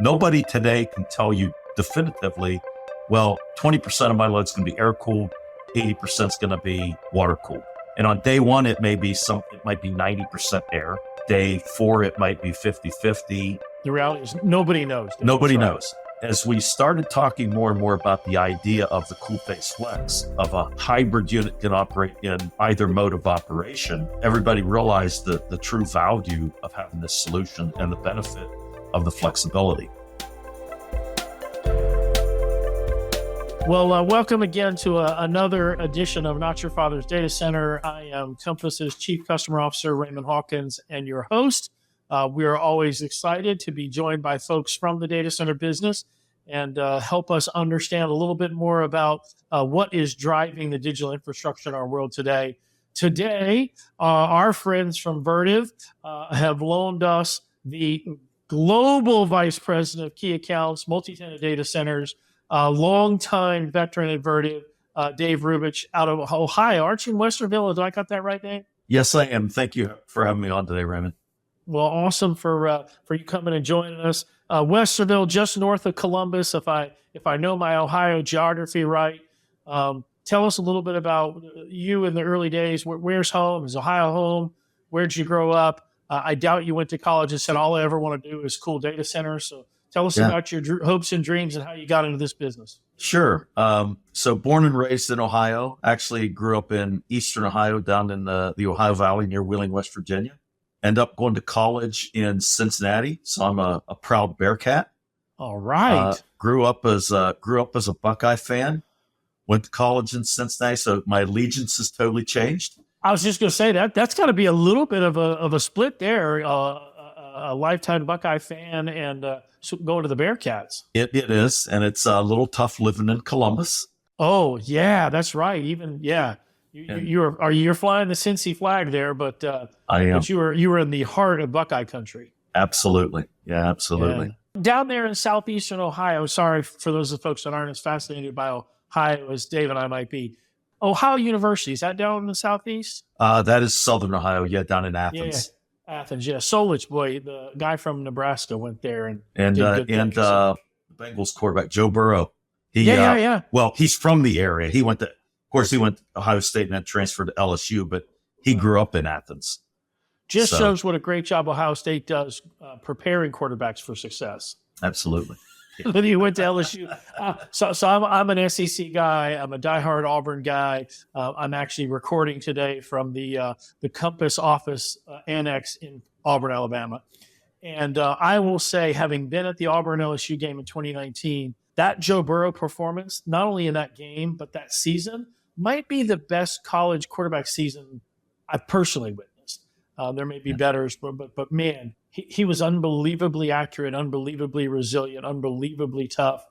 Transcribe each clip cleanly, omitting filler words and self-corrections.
Nobody today can tell you definitively, well, 20% of my load's going to be air cooled, 80% is going to be water cooled. And on day one, it might be 90% air. Day 4, it might be 50-50. The reality is nobody knows. Nobody knows. As we started talking more and more about the idea of the CoolPhase Flex, of a hybrid unit can operate in either mode of operation, everybody realized the true value of having this solution and the benefit of the flexibility. Well, welcome again to another edition of Not Your Father's Data Center. I am Compass's Chief Customer Officer, Raymond Hawkins, and your host. We are always excited to be joined by folks from the data center business and help us understand a little bit more about what is driving the digital infrastructure in our world today. Today, our friends from Vertiv have loaned us the Global Vice President of Key Accounts, Multi-Tenant Data Centers, longtime veteran at Vertiv, Dave Rubcich out of Ohio. Aren't you in Westerville? Did I got that right, Dave? Yes, I am. Thank you for having me on today, Raymond. Well, awesome for you coming and joining us. Westerville, just north of Columbus. If I know my Ohio geography right, tell us a little bit about you in the early days. Where's home? Is Ohio home? Where'd you grow up? I doubt you went to college and said, all I ever want to do is cool data centers. So tell us about your hopes and dreams and how you got into this business. Sure. So born and raised in Ohio, actually grew up in Eastern Ohio, down in the Ohio Valley near Wheeling, West Virginia. End up going to college in Cincinnati. So I'm a proud Bearcat. All right. Grew up as a Buckeye fan, went to college in Cincinnati. So my allegiance has totally changed. I was just going to say that's got to be a little bit of a split there. A lifetime Buckeye fan and going to the Bearcats. It is, and it's a little tough living in Columbus. Oh yeah, that's right. You're flying the Cincy flag there, but I am. But you were in the heart of Buckeye country. Absolutely, yeah, absolutely. Yeah. Down there in southeastern Ohio. Sorry for those of the folks that aren't as fascinated by Ohio as Dave and I might be. Ohio University, is that down in the southeast? That is Southern Ohio, down in Athens. Yeah, Athens, yeah. Solich boy, the guy from Nebraska went there and the Bengals quarterback Joe Burrow. Yeah. Well, he's from the area. He went to Ohio State and then transferred to LSU, but he grew up in Athens. Shows what a great job Ohio State does preparing quarterbacks for success. Absolutely. Then he went to LSU. So I'm an SEC guy. I'm a diehard Auburn guy. I'm actually recording today from the Compass office annex in Auburn, Alabama. And I will say, having been at the Auburn LSU game in 2019, that Joe Burrow performance, not only in that game, but that season, might be the best college quarterback season I've personally witnessed. There may be betters, but man, he was unbelievably accurate, unbelievably resilient, unbelievably tough.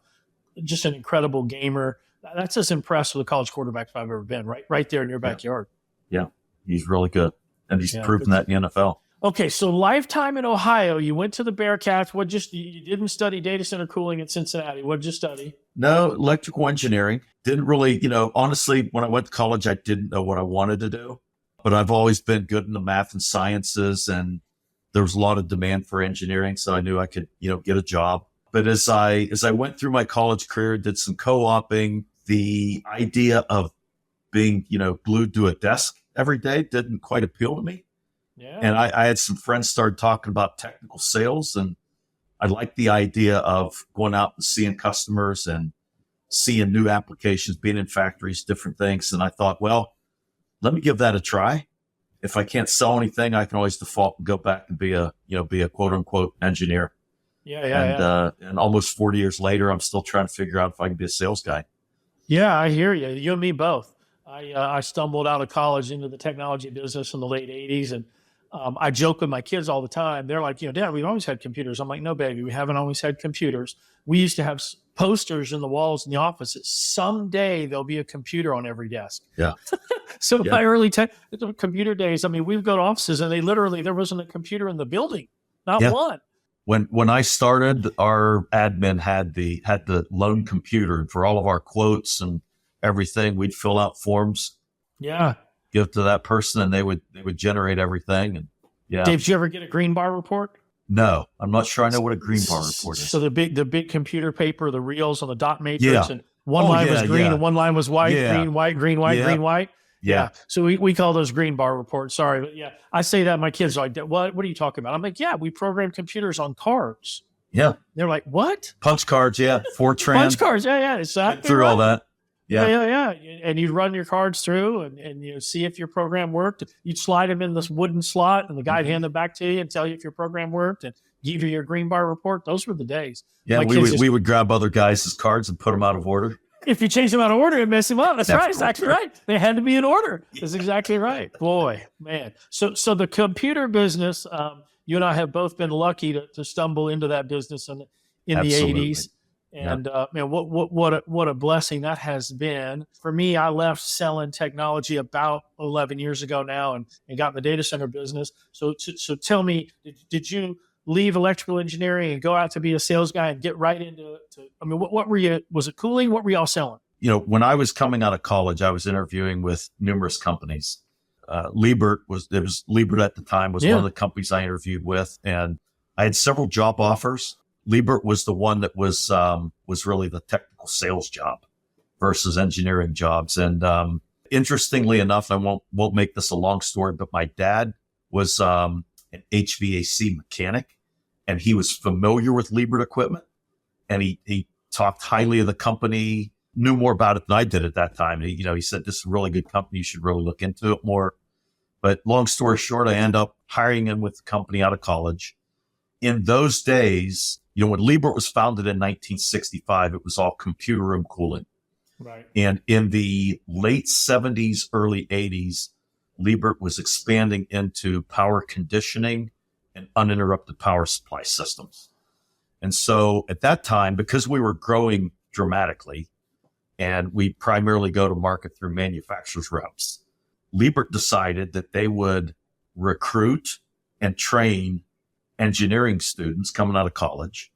Just an incredible gamer. That's as impressed with a college quarterback I've ever been. Right there in your backyard. Yeah, he's really good, and he's proven that in the NFL. Okay, so lifetime in Ohio. You went to the Bearcats. You didn't study data center cooling in Cincinnati. What did you study? No, electrical engineering. Didn't really, honestly, when I went to college, I didn't know what I wanted to do. But I've always been good in the math and sciences, and there was a lot of demand for engineering, so I knew I could, get a job. But as I went through my college career, did some co-oping, the idea of being, glued to a desk every day didn't quite appeal to me. Yeah. And I had some friends start talking about technical sales, and I liked the idea of going out and seeing customers and seeing new applications, being in factories, different things. And I thought, well, let me give that a try. If I can't sell anything, I can always default and go back and be a quote unquote engineer. And almost 40 years later, I'm still trying to figure out if I can be a sales guy. Yeah, I hear you. You and me both. I stumbled out of college into the technology business in the late 80s. And I joke with my kids all the time. They're like, Dad, we've always had computers. I'm like, no, baby, we haven't always had computers. We used to have posters in the walls in the office that someday there'll be a computer on every desk. Yeah. So my early computer days, we've got offices and there wasn't a computer in the building, not one. When I started, our admin had the loan computer, and for all of our quotes and everything, we'd fill out forms. Yeah. Give it to that person, and they would generate everything. And Dave, did you ever get a green bar report? No, I'm not sure I know what a green bar report is. So the big computer paper, the reels on the dot matrix, Yeah. and one line was green and one line was white, Yeah. green, white, green, white, Yeah. green, white. Yeah. So we call those green bar reports. Sorry, but yeah, I say that my kids are like, what are you talking about? I'm like, yeah, we program computers on cards. Yeah. They're like, what? Punch cards. Yeah. Fortran. Punch cards. Yeah. Exactly. Through all that. Yeah. And you'd run your cards through and you know, see if your program worked. You'd slide them in this wooden slot and the guy'd hand them back to you and tell you if your program worked and give you your green bar report. Those were the days. Yeah. We would grab other guys' cards and put them out of order. If you change them out of order, it mess them up. That's right. Exactly right. They had to be in order. That's exactly right. Boy, man. So the computer business, you and I have both been lucky to stumble into that business in the 80s. And man, what a blessing that has been. For me, I left selling technology about 11 years ago now and got in the data center business. So tell me, did you leave electrical engineering and go out to be a sales guy and get right into I mean, what were you, was it cooling? What were y'all selling? You know, when I was coming out of college, I was interviewing with numerous companies. Liebert was at the time was one of the companies I interviewed with, and I had several job offers. Liebert was the one that was really the technical sales job versus engineering jobs. And interestingly enough, I won't make this a long story, but my dad was an HVAC mechanic, and he was familiar with Liebert equipment, and he talked highly of the company, knew more about it than I did at that time. He said, this is a really good company. You should really look into it more. But long story short, I end up hiring him with the company out of college. In those days, when Liebert was founded in 1965, it was all computer room cooling. Right. And in the late 70s, early 80s, Liebert was expanding into power conditioning and uninterrupted power supply systems. And so at that time, because we were growing dramatically and we primarily go to market through manufacturers reps, Liebert decided that they would recruit and train engineering students coming out of college.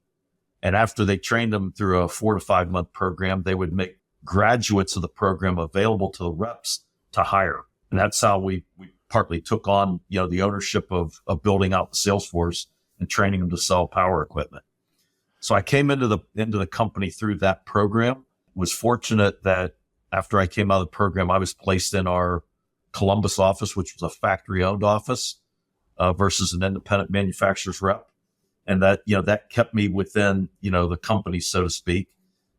And after they trained them through a 4 to 5 month program, they would make graduates of the program available to the reps to hire. And that's how we partly took on, the ownership of building out the sales force and training them to sell power equipment. So I came into the company through that program. Was fortunate that after I came out of the program, I was placed in our Columbus office, which was a factory-owned office versus an independent manufacturer's rep. And that kept me within, the company, so to speak.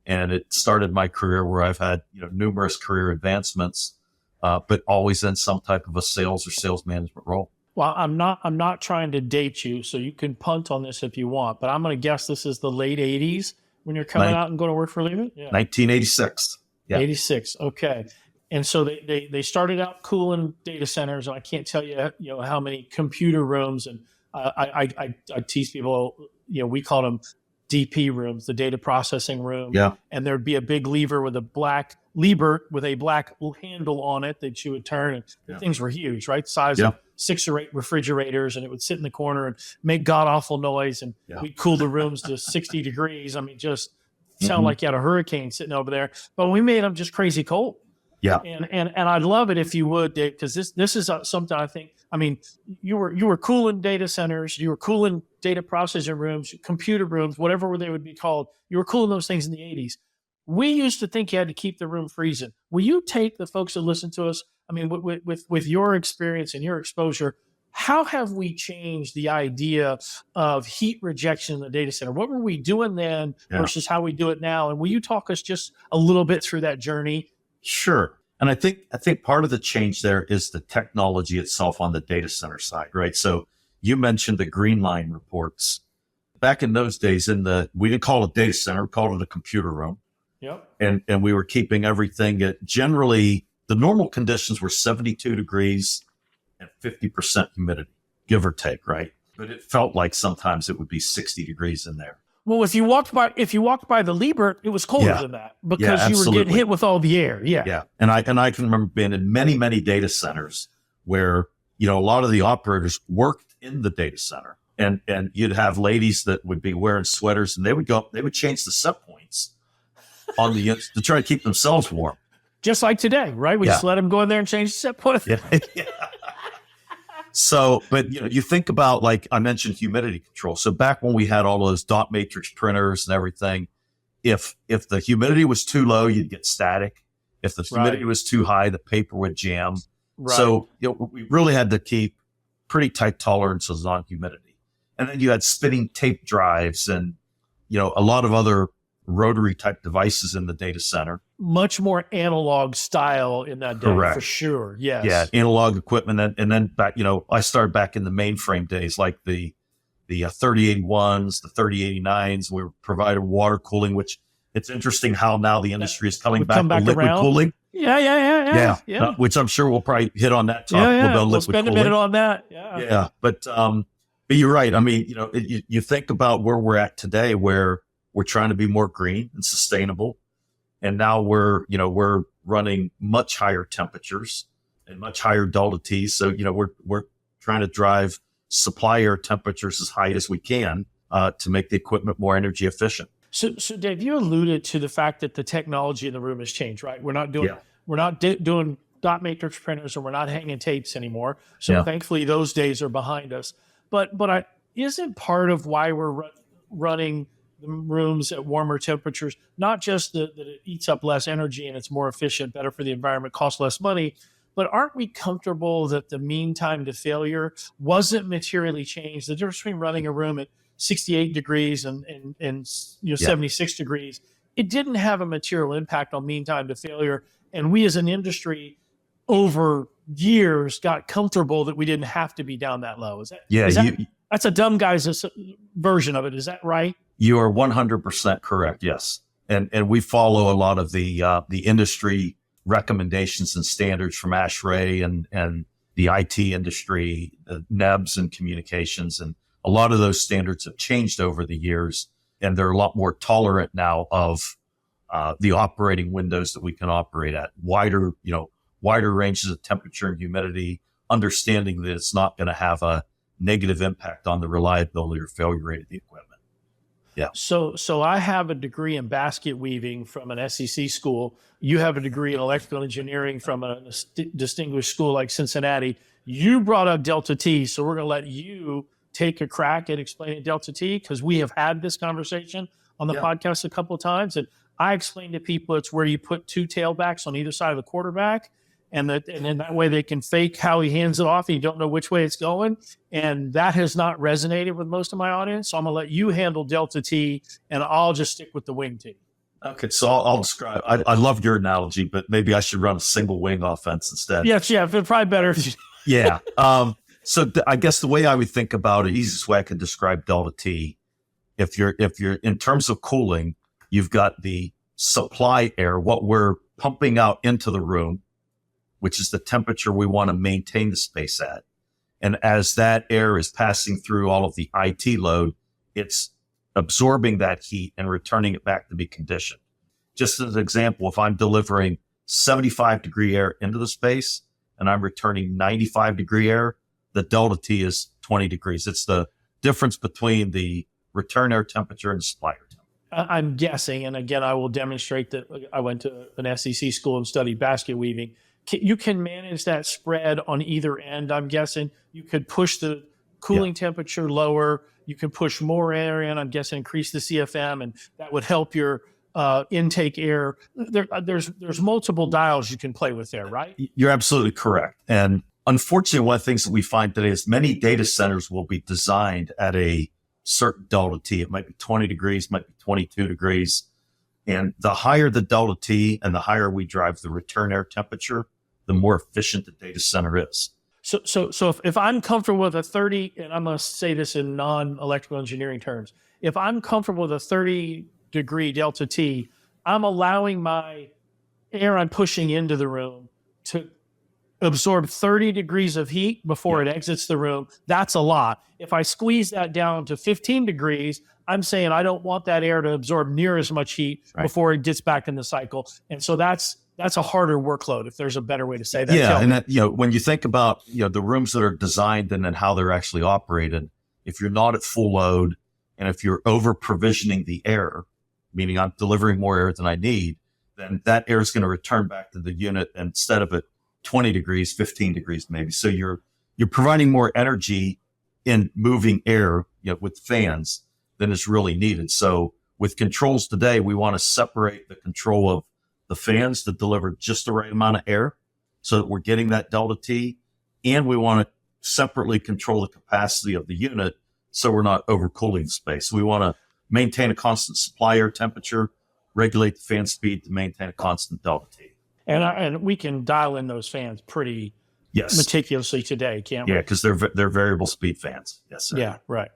And it started my career where I've had, numerous career advancements, but always in some type of a sales or sales management role. Well, I'm not trying to date you, so you can punt on this if you want, but I'm going to guess this is the late 80s when you're coming out and going to work for Liebert? Yeah. 1986. Yeah. 86. Okay. And so they started out cooling data centers, and I can't tell you, how many computer rooms. And I tease people, we called them DP rooms, the data processing room. Yeah. And there'd be a big lever with a black Liebert with a black handle on it that you would turn. And the things were huge, right? Size of 6 or 8 refrigerators, and it would sit in the corner and make god awful noise. And we'd cool the rooms to 60 degrees. I mean, just sound like you had a hurricane sitting over there. But we made them just crazy cold. Yeah. And I'd love it if you would, Dave, because this is something I think, I mean, you were cooling data centers, you were cooling data processing rooms, computer rooms, whatever they would be called. You were cooling those things in the 80s. We used to think you had to keep the room freezing. Will you take the folks that listen to us, I mean, with your experience and your exposure, how have we changed the idea of heat rejection in the data center? What were we doing then versus how we do it now? And will you talk us just a little bit through that journey? Sure. And I think part of the change there is the technology itself on the data center side, right? So you mentioned the green line reports. Back in those days, we didn't call it a data center, we called it a computer room. Yep. And we were keeping everything at generally the normal conditions were 72 degrees and 50% humidity, give or take, right? But it felt like sometimes it would be 60 degrees in there. Well, if you walked by the Liebert, it was colder than that because you were getting hit with all the air. Yeah. Yeah. And I can remember being in many, many data centers where, a lot of the operators worked in the data center, and you'd have ladies that would be wearing sweaters, and they would change the set points on the to try to keep themselves warm. Just like today, right? We just let them go in there and change the set point. Yeah. So, but you think about, like I mentioned, humidity control. So back when we had all those dot matrix printers and everything, if the humidity was too low, you'd get static. If the humidity was too high, the paper would jam. Right. So we really had to keep pretty tight tolerances on humidity. And then you had spinning tape drives and a lot of other rotary type devices in the data center. Much more analog style in that day. Correct. For sure. Yes. Yeah, analog equipment. And then back, I started back in the mainframe days, like the 3081s, the 3089s. We provided water cooling, which it's interesting how now the industry is coming back to liquid around. Cooling. Yeah. Which I'm sure we'll probably hit on that topic about we'll liquid spend cooling. a minute on that. Yeah. But you're right. I mean, you think about where we're at today, where we're trying to be more green and sustainable. And now we're running much higher temperatures and much higher delta T. So, we're trying to drive supply air temperatures as high as we can to make the equipment more energy efficient. So Dave, you alluded to the fact that the technology in the room has changed, right? We're not doing dot matrix printers, and we're not hanging tapes anymore. So thankfully, those days are behind us. But isn't part of why we're running the rooms at warmer temperatures, not just that it eats up less energy and it's more efficient, better for the environment, costs less money, but aren't we comfortable that the mean time to failure wasn't materially changed? The difference between running a room at 68 degrees and 76 degrees, it didn't have a material impact on mean time to failure. And we as an industry over years got comfortable that we didn't have to be down that low. That's a dumb guy's version of it. Is that right? You are 100% correct. Yes. And we follow a lot of the industry recommendations and standards from ASHRAE and the IT industry, the NEBs and communications. And a lot of those standards have changed over the years, and they're a lot more tolerant now of the operating windows that we can operate at, wider ranges of temperature and humidity, understanding that it's not going to have a negative impact on the reliability or failure rate of the equipment. Yeah. So I have a degree in basket weaving from an SEC school. You have a degree in electrical engineering from a distinguished school like Cincinnati. You brought up delta T, so we're going to let you take a crack at explaining delta T, because we have had this conversation on the podcast a couple of times, and I explained to people it's where you put two tailbacks on either side of the quarterback, and then that way they can fake how he hands it off and you don't know which way it's going. And that has not resonated with most of my audience. So I'm going to let you handle delta T, and I'll just stick with the wing T. Okay, so I'll describe. I love your analogy, but maybe I should run a single wing offense instead. Yeah, probably better. Yeah. So I guess the way I would think about it, easiest way I could describe delta T, if you're in terms of cooling, you've got the supply air, what we're pumping out into the room, which is the temperature we want to maintain the space at. And as that air is passing through all of the IT load, it's absorbing that heat and returning it back to be conditioned. Just as an example, if I'm delivering 75 degree air into the space and I'm returning 95 degree air, the delta T is 20 degrees. It's the difference between the return air temperature and supply air temperature. I'm guessing, and again, I will demonstrate that I went to an SEC school and studied basket weaving. You can manage that spread on either end, I'm guessing. You could push the cooling temperature lower. You can push more air in, I'm guessing, increase the CFM, and that would help your intake air. There's multiple dials you can play with there, right? You're absolutely correct. And unfortunately, one of the things that we find today is many data centers will be designed at a certain delta T. It might be 20 degrees, might be 22 degrees. And the higher the delta T and the higher we drive the return air temperature, the more efficient the data center is. So if I'm comfortable with a 30, and I'm going to say this in non-electrical engineering terms, if I'm comfortable with a 30 degree delta T, I'm allowing my air I'm pushing into the room to absorb 30 degrees of heat before it exits the room. That's a lot. If I squeeze that down to 15 degrees, I'm saying I don't want that air to absorb near as much heat before it gets back in the cycle. And so that's a harder workload, if there's a better way to say that. Yeah, and that, when you think about the rooms that are designed and then how they're actually operated, if you're not at full load and if you're over provisioning the air, meaning I'm delivering more air than I need, then that air is going to return back to the unit instead of at 20 degrees, 15 degrees maybe. So you're you're providing more energy in moving air, with fans than is really needed. So with controls today, we want to separate the control of the fans to deliver just the right amount of air so that we're getting that delta T. And we want to separately control the capacity of the unit so we're not overcooling the space. We want to maintain a constant supply air temperature, regulate the fan speed to maintain a constant delta T. And we can dial in those fans pretty meticulously today, can't we? Yeah, because they're variable speed fans. Yes, sir. Yeah, right.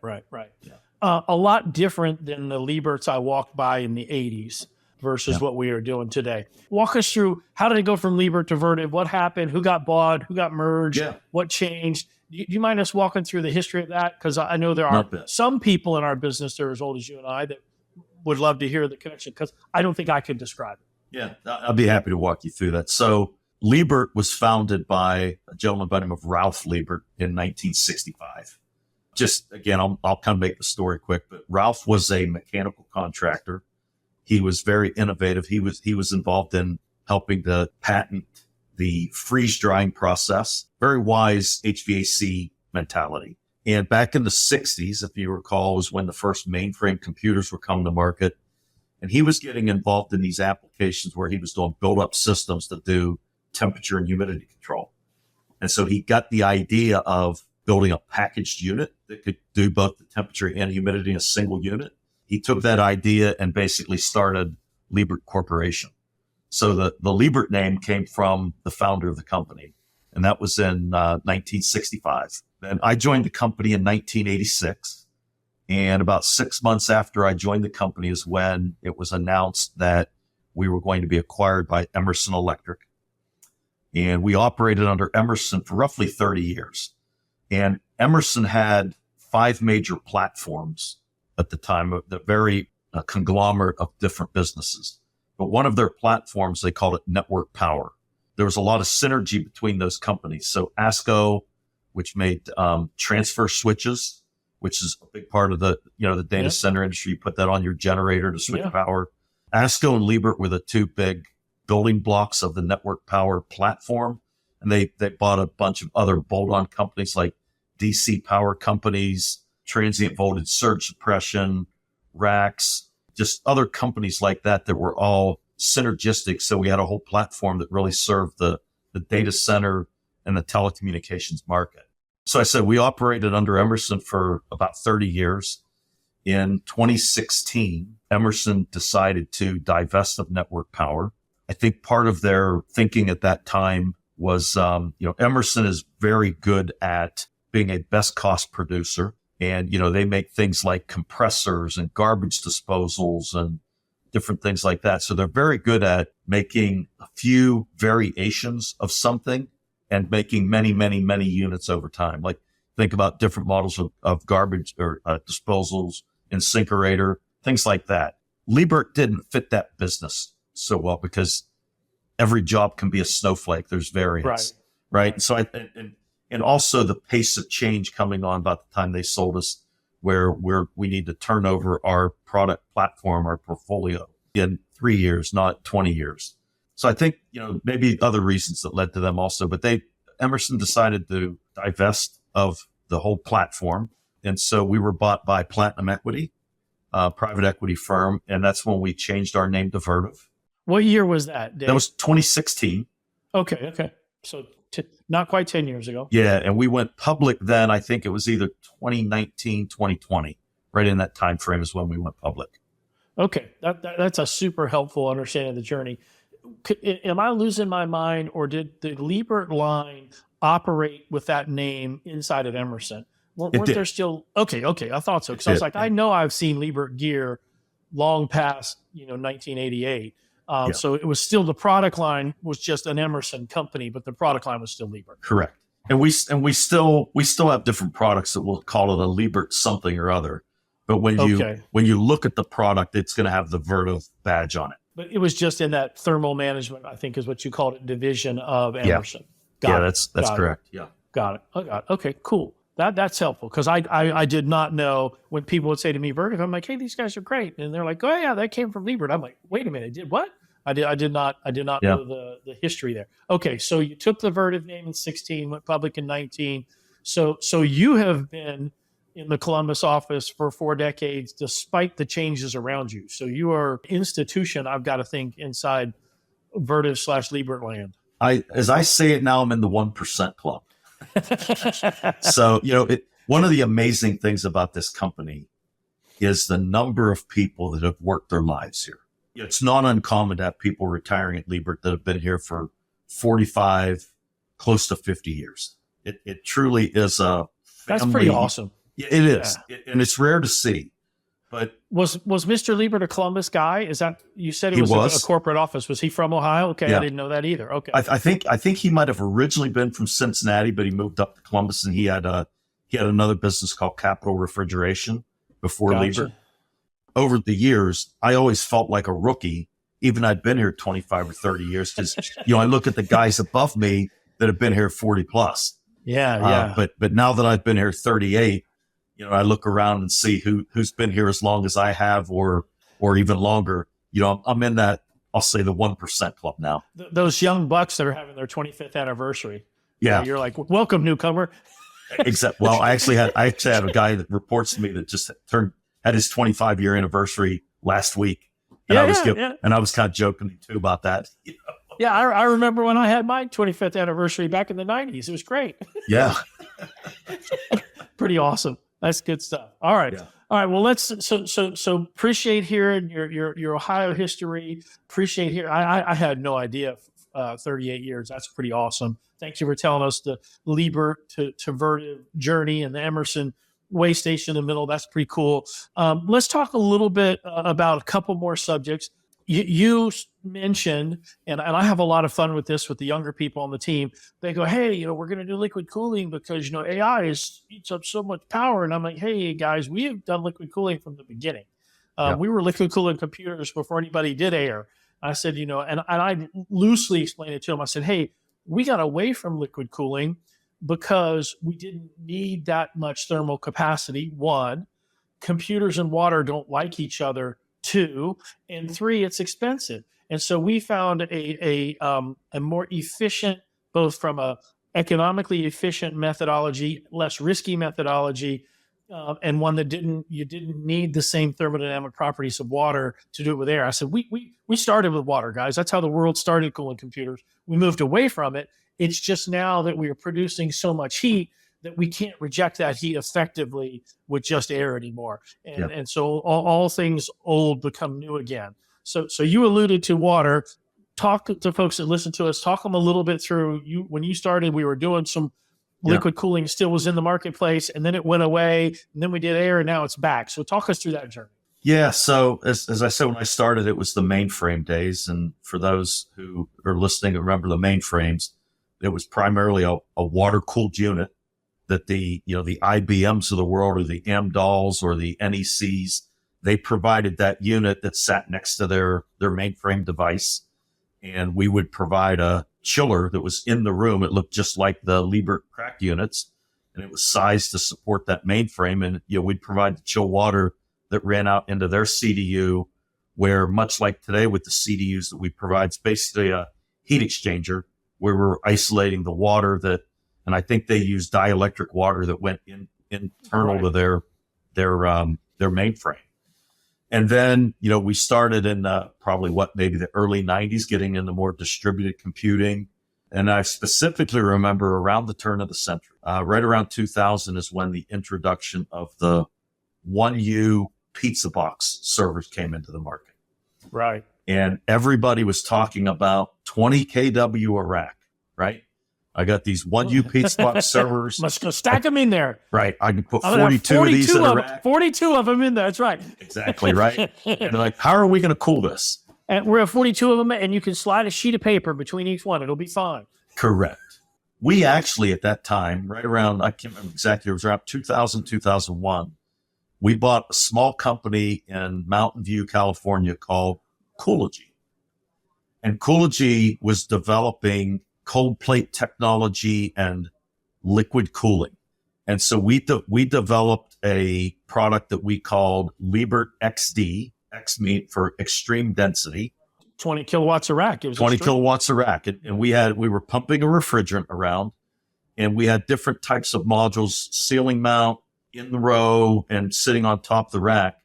Yeah. A lot different than the Lieberts I walked by in the 80s versus what we are doing today. Walk us through, how did it go from Liebert to Vertiv? What happened? Who got bought? Who got merged? Yeah. What changed? Do you mind us walking through the history of that? Because I know there are some people in our business that are as old as you and I that would love to hear the connection, because I don't think I could describe it. Yeah, I'll be happy to walk you through that. So Liebert was founded by a gentleman by the name of Ralph Liebert in 1965. Just again, I'll kind of make the story quick, but Ralph was a mechanical contractor. He was very innovative. He was involved in helping to patent the freeze drying process. Very wise HVAC mentality. And back in the 60s, if you recall, was when the first mainframe computers were coming to market. And he was getting involved in these applications where he was doing build-up systems to do temperature and humidity control. And so he got the idea of building a packaged unit that could do both the temperature and humidity in a single unit. He took that idea and basically started Liebert Corporation. So the Liebert name came from the founder of the company, and that was in 1965. Then I joined the company in 1986. And about 6 months after I joined the company is when it was announced that we were going to be acquired by Emerson Electric. And we operated under Emerson for roughly 30 years. And Emerson had 5 major platforms at the time, the very conglomerate of different businesses. But one of their platforms, they called it network power. There was a lot of synergy between those companies. So ASCO, which made transfer switches, which is a big part of the data center industry. You put that on your generator to switch power. ASCO and Liebert were the 2 big building blocks of the network power platform. And they bought a bunch of other bolt-on companies like DC power companies, transient voltage surge suppression, racks, just other companies like that were all synergistic. So we had a whole platform that really served the data center and the telecommunications market. So I said we operated under Emerson for about 30 years. In 2016, Emerson decided to divest of network power. I think part of their thinking at that time was, Emerson is very good at being a best cost producer. And, they make things like compressors and garbage disposals and different things like that. So they're very good at making a few variations of something and making many, many, many units over time. Like think about different models of garbage or disposals, incinerator, things like that. Liebert didn't fit that business so well because every job can be a snowflake. There's variance, right? So and also the pace of change coming on about the time they sold us, where we need to turn over our product platform, our portfolio in 3 years, not 20 years. So I think, maybe other reasons that led to them also, but Emerson decided to divest of the whole platform. And so we were bought by Platinum Equity, a private equity firm. And that's when we changed our name to Vertiv. What year was that, Dave? That was 2016. Okay. So not quite 10 years ago. Yeah. And we went public then. I think it was either 2019, 2020, right in that time frame is when we went public. Okay. That's a super helpful understanding of the journey. Am I losing my mind, or did the Liebert line operate with that name inside of Emerson? Weren't there still? Okay. I thought so. Because I was like, I know I've seen Liebert gear long past, 1988. So it was still, the product line was just an Emerson company, but the product line was still Liebert. Correct. And we still have different products that we'll call it a Liebert something or other. But when you look at the product, it's going to have the Vertiv badge on it. But it was just in that thermal management, I think is what you called it, division of Emerson. That's correct. Yeah. Got it. Okay, cool. That's helpful, because I did not know when people would say to me, Vertiv, I'm like, hey, these guys are great. And they're like, oh yeah, that came from Liebert. I'm like, wait a minute, did what? I did not know the history there. Okay, so you took the Vertiv name in 16, went public in 19. So you have been in the Columbus office for 4 decades, despite the changes around you. So you are institution, I've got to think, inside Vertiv / Liebert land. As I say it now, I'm in the 1% club. So, one of the amazing things about this company is the number of people that have worked their lives here. It's not uncommon to have people retiring at Liebert that have been here for 45, close to 50 years. It truly is a family. That's pretty awesome. Yeah, it is. Yeah. And it's rare to see. But was Mr. Liebert a Columbus guy? Is that, you said he was a corporate office? Was he from Ohio? Okay, yeah. I didn't know that either. Okay, I think he might have originally been from Cincinnati, but he moved up to Columbus, and he had another business called Capital Refrigeration before Liebert. Over the years, I always felt like a rookie, even I'd been here 25 or 30 years, because I look at the guys above me that have been here 40 plus. Yeah. But now that I've been here 38. I look around and see who's been here as long as I have, or even longer. I'm in that, I'll say, the 1% club now. Those young bucks that are having their 25th anniversary. Yeah, you're like, welcome, newcomer. Well, I actually had a guy that reports to me that just had his 25-year anniversary last week, and I was kind of joking too about that. Yeah, I remember when I had my 25th anniversary back in the 90s. It was great. Yeah, pretty awesome. That's good stuff. All right. Yeah. All right. Well, let's, so appreciate hearing your Ohio history. Appreciate hearing, I had no idea, 38 years. That's pretty awesome. Thank you for telling us the Liebert to Vertiv journey and the Emerson way station in the middle. That's pretty cool. Let's talk a little bit about a couple more subjects. You mentioned, and I have a lot of fun with this with the younger people on the team. They go, hey, we're going to do liquid cooling because, AI eats up so much power. And I'm like, hey, guys, we have done liquid cooling from the beginning. We were liquid cooling computers before anybody did air. I said, and I loosely explained it to them. I said, hey, we got away from liquid cooling because we didn't need that much thermal capacity. 1, computers and water don't like each other. 2, and 3, it's expensive. And so we found a more efficient, both from a economically efficient methodology, less risky methodology, and one that you didn't need the same thermodynamic properties of water to do it with air. I said, we started with water, guys. That's how the world started cooling computers. We moved away from it. It's just now that we are producing so much heat that we can't reject that heat effectively with just air anymore. And so all things old become new again. So you alluded to water. Talk to folks that listen to us. Talk them a little bit through, when you started, we were doing some liquid cooling, still was in the marketplace, and then it went away, and then we did air, and now it's back. So talk us through that journey. Yeah, so as I said, when I started, it was the mainframe days. And for those who are listening and remember the mainframes, it was primarily a water-cooled unit that the IBMs of the world, or the AMDALs or the NECs, they provided that unit that sat next to their mainframe device. And we would provide a chiller that was in the room. It looked just like the Liebert crack units, and it was sized to support that mainframe. And, we'd provide the chill water that ran out into their CDU, where, much like today with the CDUs that we provide, it's basically a heat exchanger where we're isolating the water and I think they use dielectric water that went internal to their mainframe. And then, we started in maybe the early 90s, getting into more distributed computing. And I specifically remember around the turn of the century, right around 2000 is when the introduction of the 1U pizza box servers came into the market. Right. And everybody was talking about 20 kW a rack, right? I got these 1U pizza box servers. Let's go stack them in there. Right. I can put 42 of these in a rack. 42 of them in there. That's right. Exactly. Right. And they're like, how are we going to cool this? And we're at 42 of them, and you can slide a sheet of paper between each one. It'll be fine. Correct. We actually, at that time, right around, I can't remember exactly, it was around 2000, 2001, we bought a small company in Mountain View, California called Coology. And Coology was developing cold plate technology and liquid cooling. And so we developed a product that we called Liebert XD, X mean for extreme density. 20 kilowatts a rack. It was 20 kilowatts a rack. And we were pumping a refrigerant around, And we had different types of modules, ceiling mount, in the row, and sitting on top of the rack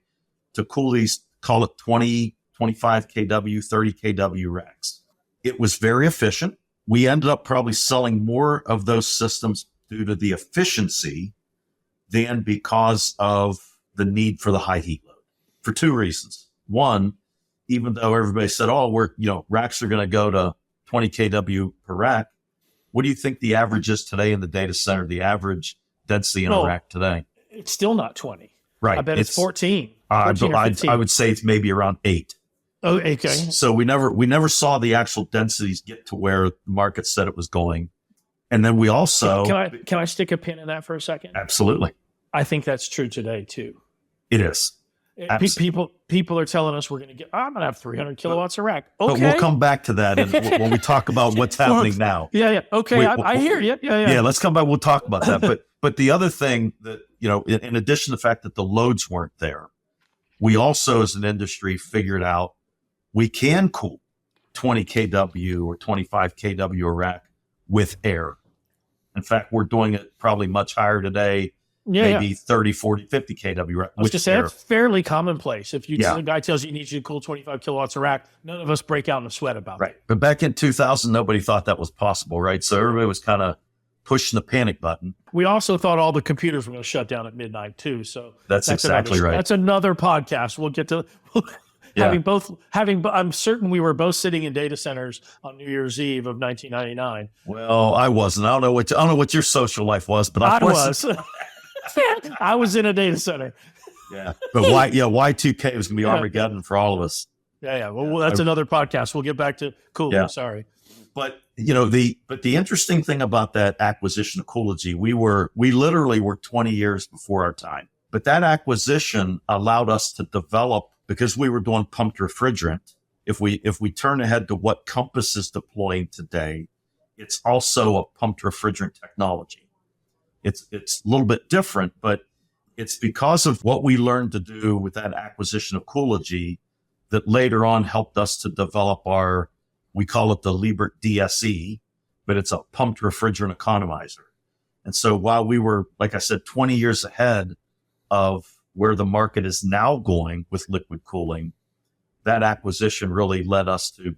to cool these, call it 20, 25 kW, 30 kW racks. It was very efficient. We ended up probably selling more of those systems due to the efficiency than because of the need for the high heat load, for two reasons. One, even though everybody said, oh, racks are going to go to 20 kW per rack, what do you think the average is today in the data center, the average density in a rack today? It's still not 20. Right. I bet it's 14. I would say it's maybe around 8. Oh, okay. So we never saw the actual densities get to where the market said it was going. And then we also... Can I stick a pin in that for a second? Absolutely. I think that's true today, too. It is. People are telling us I'm going to have 300 kilowatts a rack. Okay. But we'll come back to that when we talk about what's happening now. Yeah. Okay. I hear you. Yeah. Yeah, let's come back. We'll talk about that. But the other thing that, in addition to the fact that the loads weren't there, we also as an industry figured out we can cool 20 kW or 25 kW a rack with air. In fact, we're doing it probably much higher today. Maybe 30, 40, 50 kW rack. I was just saying, it's fairly commonplace. If the guy tells you need you to cool 25 kilowatts a rack, none of us break out in a sweat about it. But back in 2000, nobody thought that was possible, right? So everybody was kind of pushing the panic button. We also thought all the computers were going to shut down at midnight too. So that's exactly right. That's another podcast. We'll get to I'm certain we were both sitting in data centers on New Year's Eve of 1999. Well, I wasn't. I don't know what your social life was, but I was. I was in a data center. Yeah. But Y2K was going to be Armageddon for all of us. Yeah. Well, that's another podcast. We'll get back to cooling. Yeah. Sorry. But, the interesting thing about that acquisition of Coology, we literally were 20 years before our time. But that acquisition allowed us to develop, because we were doing pumped refrigerant. If we turn ahead to what Compass is deploying today, it's also a pumped refrigerant technology. It's a little bit different, but it's because of what we learned to do with that acquisition of Coology that later on helped us to develop we call it the Liebert DSE, but it's a pumped refrigerant economizer. And so while we were, like I said, 20 years ahead of where the market is now going with liquid cooling, that acquisition really led us to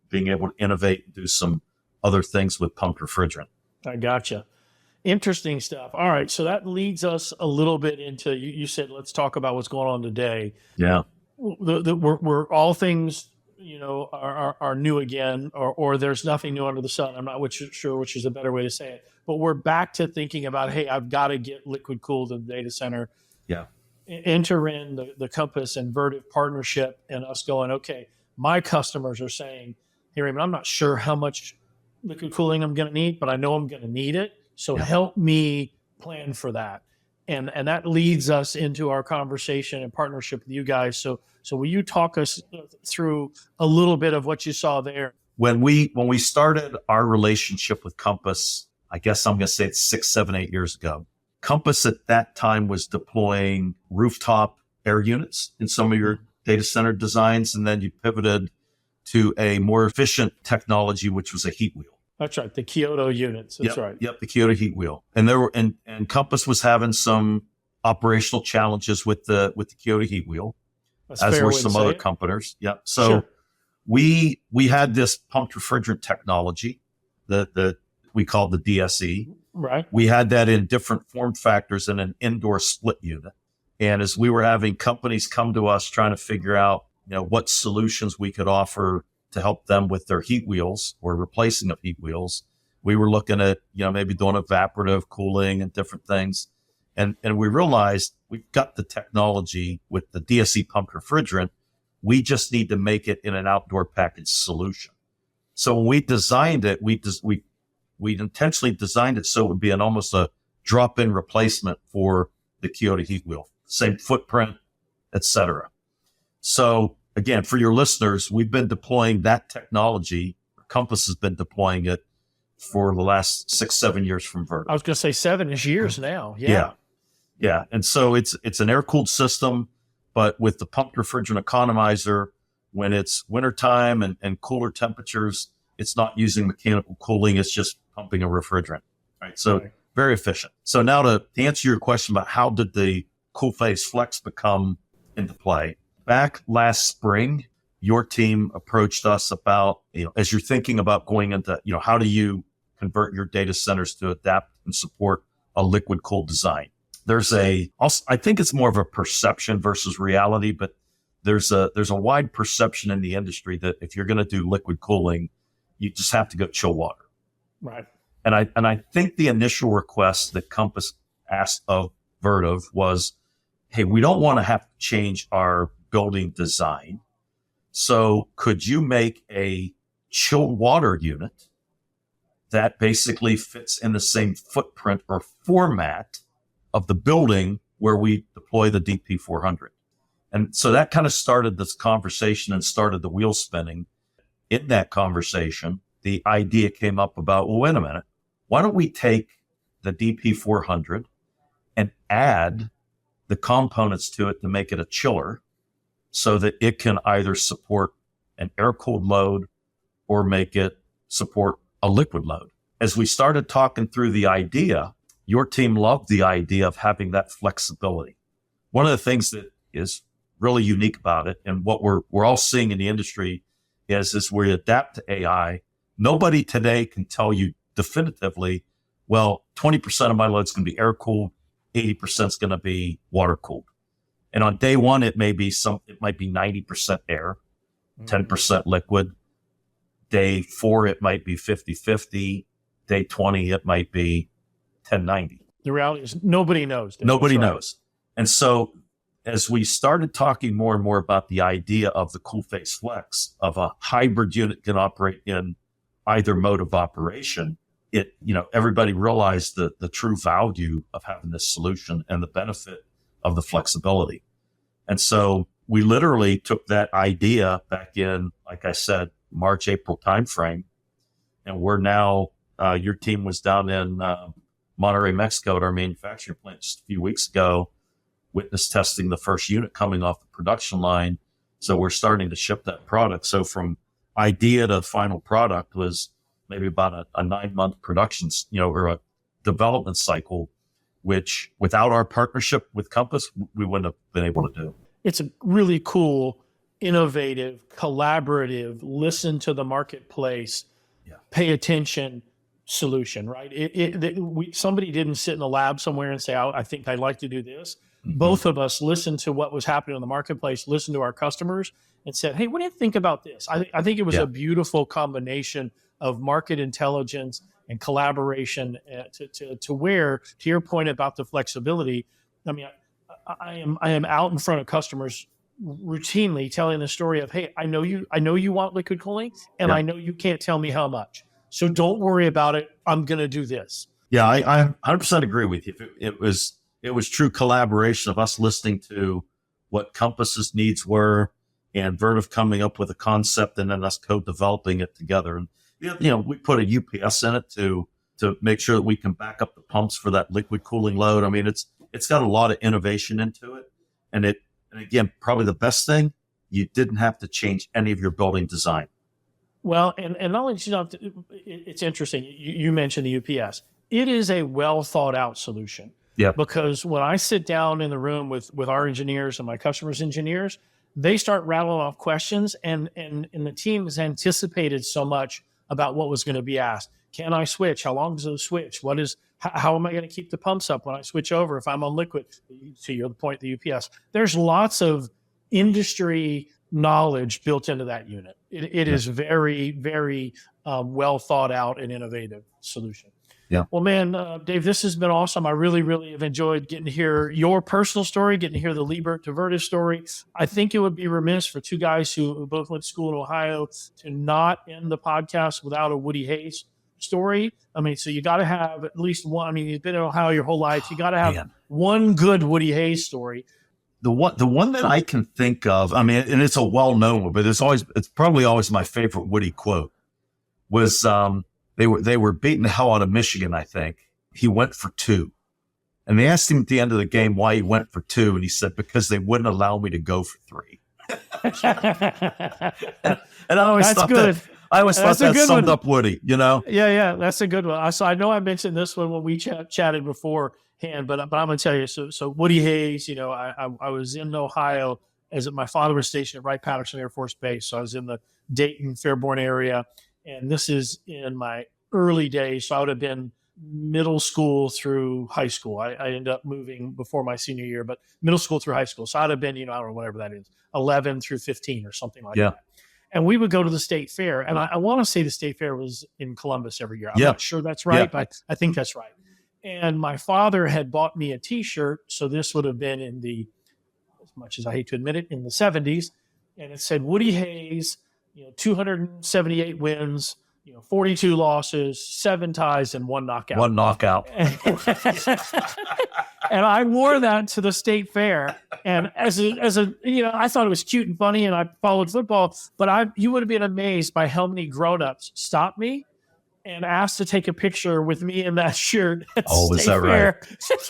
being able to innovate and do some other things with pumped refrigerant. I gotcha. Interesting stuff. All right. So that leads us a little bit into, you said, let's talk about what's going on today. Yeah. We're all things, are new again, or there's nothing new under the sun. I'm not sure which is a better way to say it, but we're back to thinking about, hey, I've got to get liquid cooled in the data center. Yeah. Enter in the Compass and Vertiv partnership and us going, okay, my customers are saying, hey, Raymond, I'm not sure how much liquid cooling I'm going to need, but I know I'm going to need it. So help me plan for that. And that leads us into our conversation and partnership with you guys. So will you talk us through a little bit of what you saw there? When we started our relationship with Compass, I guess I'm going to say it's 6, 7, 8 years ago, Compass at that time was deploying rooftop air units in some of your data center designs. And then you pivoted to a more efficient technology, which was a heat wheel. That's right. The Kyoto units. That's right. Yep. The Kyoto heat wheel. And and Compass was having some operational challenges with the Kyoto heat wheel, as were some other companies. Yep. So sure. we had this pumped refrigerant technology that we called the DSE. Right. We had that in different form factors in an indoor split unit. And as we were having companies come to us trying to figure out, what solutions we could offer to help them with their heat wheels or replacing of heat wheels, we were looking at, maybe doing evaporative cooling and different things. And we realized we've got the technology with the DSE pumped refrigerant. We just need to make it in an outdoor package solution. So when we designed it, we intentionally designed it so it would be almost a drop-in replacement for the Kyoto heat wheel, same footprint, etc. So again, for your listeners, we've been deploying that technology. Compass has been deploying it for the last 6, 7 years from Vertiv. I was going to say 7-ish years now. Yeah. And so it's an air-cooled system, but with the pumped refrigerant economizer, when it's wintertime and cooler temperatures, it's not using mechanical cooling. It's just pumping a refrigerant. right? So very efficient. So now to answer your question about how did the CoolPhase Flex become into play, back last spring, your team approached us about, as you're thinking about going into, how do you convert your data centers to adapt and support a liquid cooled design? I think it's more of a perception versus reality, but there's a wide perception in the industry that if you're going to do liquid cooling, you just have to go chill water. Right. And I think the initial request that Compass asked of Vertiv was, hey, we don't want to have to change our building design. So could you make a chilled water unit that basically fits in the same footprint or format of the building where we deploy the DP400? And so that kind of started this conversation and started the wheels spinning. In that conversation, the idea came up about, well, wait a minute, why don't we take the DP400 and add the components to it to make it a chiller so that it can either support an air-cooled load or make it support a liquid load. As we started talking through the idea, your team loved the idea of having that flexibility. One of the things that is really unique about it, and what we're all seeing in the industry, is we adapt to AI. Nobody today can tell you definitively, well, 20% of my load's going to be air-cooled, 80% is going to be water-cooled. And on day one, it might be 90% air, 10% liquid. Day 4, it might be 50-50. Day 20, it might be 10-90. The reality is nobody knows. Nobody knows. And so as we started talking more and more about the idea of the CoolPhase Flex, of a hybrid unit can operate in either mode of operation, everybody realized the true value of having this solution and the benefit of the flexibility. And so we literally took that idea back in, like I said, March, April timeframe. And we're now, your team was down in Monterrey, Mexico at our manufacturing plant just a few weeks ago, witness testing the first unit coming off the production line. So we're starting to ship that product. So from idea to final product was maybe about a 9-month production, or a development cycle, which without our partnership with Compass, we wouldn't have been able to do. It's a really cool, innovative, collaborative, listen to the marketplace, pay attention solution, right? Somebody didn't sit in a lab somewhere and say, I think I'd like to do this. Mm-hmm. Both of us listened to what was happening in the marketplace, listened to our customers and said, hey, what do you think about this? I think it was a beautiful combination of market intelligence and collaboration to where, to your point about the flexibility, I mean, I am out in front of customers routinely telling the story of, hey, I know you want liquid cooling, and I know you can't tell me how much. So don't worry about it. I'm going to do this. Yeah, I 100% agree with you. It was true collaboration of us listening to what Compass's needs were and Vertiv coming up with a concept and then us co-developing it together. And, we put a UPS in it to make sure that we can back up the pumps for that liquid cooling load. I mean, it's got a lot of innovation into it. And again, probably the best thing, you didn't have to change any of your building design. Well, and not only, it's interesting. You mentioned the UPS. It is a well thought out solution. Yeah. Because when I sit down in the room with our engineers and my customers' engineers, they start rattling off questions, and the team has anticipated so much about what was going to be asked. Can I switch? How long does it switch? How am I going to keep the pumps up when I switch over if I'm on liquid? To your point, the UPS. There's lots of industry knowledge built into that unit. It is very, very well thought out and innovative solution. Yeah. Well, man, Dave, this has been awesome. I really, really have enjoyed getting to hear your personal story, getting to hear the Liebert to Vertiv story. I think it would be remiss for two guys who both went to school in Ohio to not end the podcast without a Woody Hayes story. I mean, so you got to have at least one. I mean, you've been in Ohio your whole life. You got to have one good Woody Hayes story. The one that I can think of, I mean, and it's a well-known one, but it's probably always my favorite Woody quote was, they were beating the hell out of Michigan, I think. He went for 2. And they asked him at the end of the game why he went for 2. And he said, because they wouldn't allow me to go for 3. And I always I always thought That's a that good summed one. up Woody, you know? Yeah, that's a good one. So I know I mentioned this one when we chatted beforehand, but I'm going to tell you. So Woody Hayes, you know, I was in Ohio as my father was stationed at Wright-Patterson Air Force Base. So I was in the Dayton, Fairborn area. And this is in my early days. So I would have been middle school through high school. I ended up moving before my senior year, but middle school through high school. So I'd have been, you know, I don't know, whatever that is, 11 through 15 or something like that. And we would go to the state fair. And I want to say the state fair was in Columbus every year. I'm not sure that's right, but I think that's right. And my father had bought me a T-shirt. So this would have been in the, as much as I hate to admit it, in the 70s. And it said Woody Hayes, you know, 278 wins, you know, 42 losses, 7 ties, and 1 knockout. 1 knockout. And I wore that to the state fair. And as a, you know, I thought it was cute and funny, and I followed football. But you would have been amazed by how many grown-ups stopped me and asked to take a picture with me in that shirt at the state fair.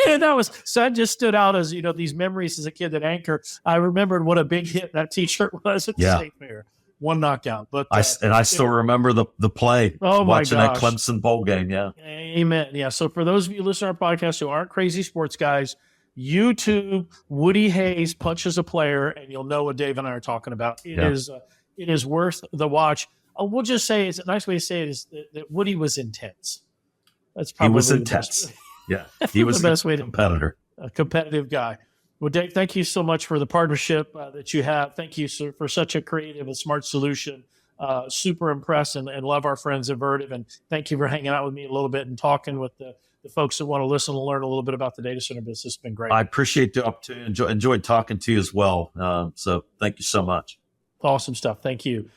And that just stood out as, you know, these memories as a kid that anchor. I remembered what a big hit that T-shirt was at the state fair. 1 knockout, but I still remember the play. Watching that Clemson bowl game. Yeah, amen. Yeah. So for those of you listening to our podcast who aren't crazy sports guys, YouTube Woody Hayes punches a player, and you'll know what Dave and I are talking about. It is worth the watch. We'll just say it's a nice way to say it is that Woody was intense. That's probably he was intense. Yeah, he was the best way competitor, a competitive guy. Well, Dave, thank you so much for the partnership that you have. Thank you for such a creative and smart solution. Super impressed and love our friends at Vertiv. And thank you for hanging out with me a little bit and talking with the folks that want to listen and learn a little bit about the data center business. It's been great. I appreciate the opportunity. Enjoyed talking to you as well. So thank you so much. Awesome stuff. Thank you.